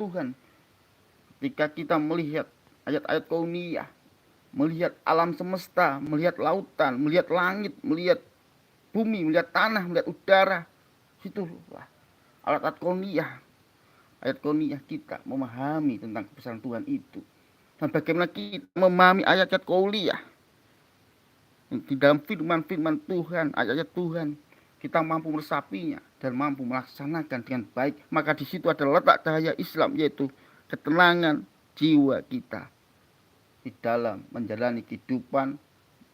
Tuhan. Ketika kita melihat ayat-ayat kauniyah, melihat alam semesta, melihat lautan, melihat langit, melihat bumi, melihat tanah, melihat udara, situlah alat-alat kauniyah, ayat kauniyah kita memahami tentang kebesaran Tuhan itu. Dan bagaimana kita memahami ayat-ayat kauniyah di dalam firman-firman Tuhan, ayat-ayat Tuhan, kita mampu meresapinya dan mampu melaksanakan dengan baik, maka di situ ada letak cahaya Islam, yaitu ketenangan jiwa kita di dalam menjalani kehidupan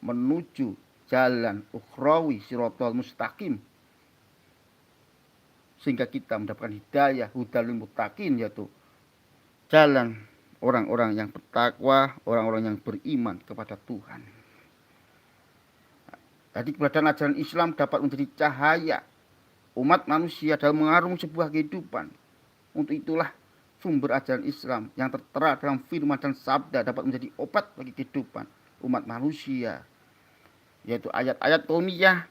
menuju jalan ukhrawi sirotol mustaqim, sehingga kita mendapatkan hidayah hudalul muttaqin, yaitu jalan orang-orang yang bertakwa, orang-orang yang beriman kepada Tuhan. Jadi keberadaan ajaran Islam dapat menjadi cahaya umat manusia dalam mengarungi sebuah kehidupan. Untuk itulah sumber ajaran Islam yang tertera dalam firman dan sabda dapat menjadi obat bagi kehidupan umat manusia, yaitu ayat-ayat kauniyah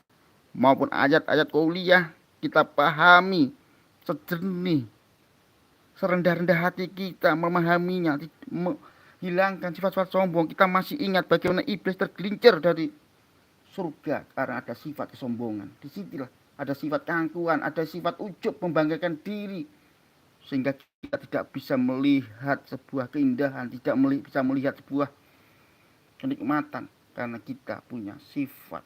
maupun ayat-ayat qauliyah kita pahami sejernih, serendah-rendah hati kita memahaminya, menghilangkan sifat-sifat sombong. Kita masih ingat bagaimana iblis tergelincir dari surga karena ada sifat kesombongan. Disitulah ada sifat keangkuhan, ada sifat ujub, membanggakan diri, sehingga kita tidak bisa melihat sebuah keindahan, tidak bisa melihat sebuah kenikmatan, karena kita punya sifat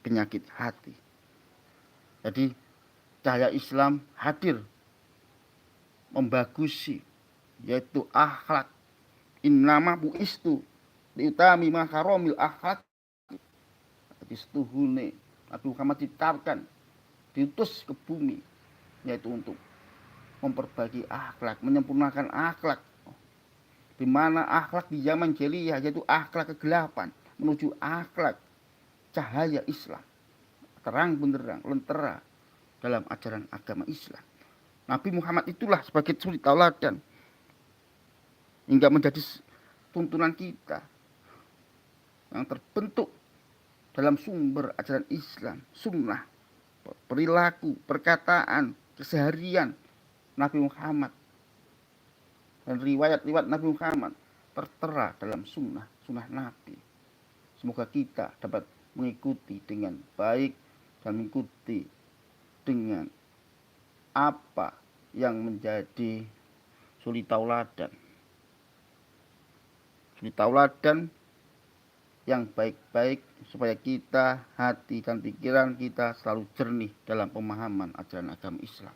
penyakit hati. Jadi cahaya Islam hadir membagusi, yaitu akhlak. Innama buistu diutami makaromil akhlak. Jadi setuhune Nabi Muhammad diciptakan, diutus ke bumi, yaitu untuk memperbaiki akhlak, menyempurnakan akhlak. Di mana akhlak di zaman jahiliyah, yaitu akhlak kegelapan, menuju akhlak cahaya Islam, terang benderang, lentera dalam ajaran agama Islam. Nabi Muhammad itulah sebagai suri tauladan hingga menjadi tuntunan kita yang terbentuk dalam sumber ajaran Islam, sunnah, perilaku, perkataan, keseharian Nabi Muhammad dan riwayat-riwayat Nabi Muhammad tertera dalam sunnah Nabi. Semoga kita dapat mengikuti dengan baik dan mengikuti dengan apa yang menjadi suri tauladan. Suri tauladan yang baik-baik, supaya kita, hati dan pikiran kita selalu jernih dalam pemahaman ajaran agama Islam.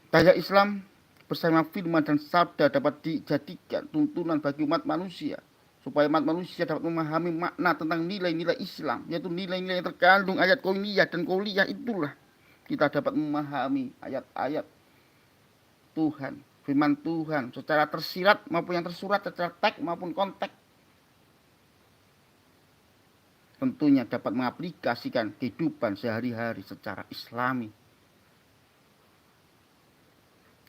Cahaya Islam bersama firman dan sabda dapat dijadikan tuntunan bagi umat manusia, supaya umat manusia dapat memahami makna tentang nilai-nilai Islam, yaitu nilai-nilai yang terkandung ayat kauniyah dan qauliyah. Itulah kita dapat memahami ayat-ayat Tuhan, firman Tuhan secara tersirat maupun yang tersurat, secara teks maupun konteks. Tentunya dapat mengaplikasikan kehidupan sehari-hari secara Islami,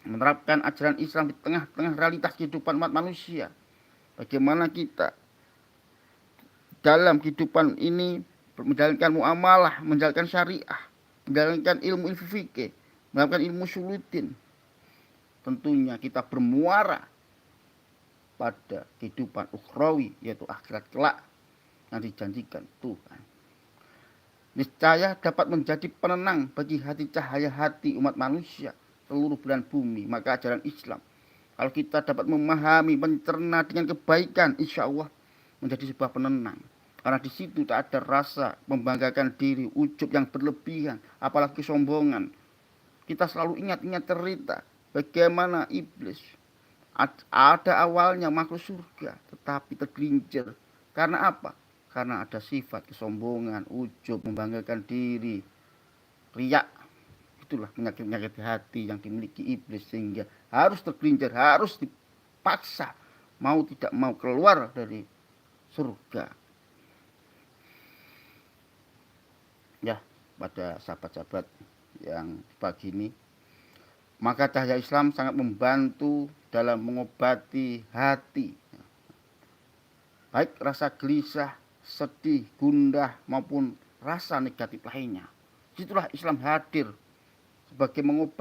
menerapkan ajaran Islam di tengah-tengah realitas kehidupan umat manusia. Bagaimana kita dalam kehidupan ini menjalankan muamalah, menjalankan syariah, menjalankan ilmu fikih, melakukan ilmu sulutin. Tentunya kita bermuara pada kehidupan ukhrawi, yaitu akhirat kelak yang dijanjikan Tuhan. Niscaya dapat menjadi penenang bagi hati cahaya hati umat manusia seluruh belahan bumi. Maka ajaran Islam, kalau kita dapat memahami, mencerna dengan kebaikan, insya Allah menjadi sebuah penenang. Karena di situ tak ada rasa membanggakan diri, ujub yang berlebihan, apalagi kesombongan. Kita selalu ingat-ingat cerita bagaimana iblis ada awalnya makhluk surga, tetapi tergelincir. Karena apa? Karena ada sifat kesombongan, ujub, membanggakan diri, riak. Itulah penyakit-penyakit hati yang dimiliki iblis, sehingga harus tergelincir, harus dipaksa, mau tidak mau keluar dari surga. Ya, pada sahabat-sahabat yang pagi ini, maka cahaya Islam sangat membantu dalam mengobati hati, baik rasa gelisah, sedih, gundah maupun rasa negatif lainnya. Situlah Islam hadir sebagai mengobati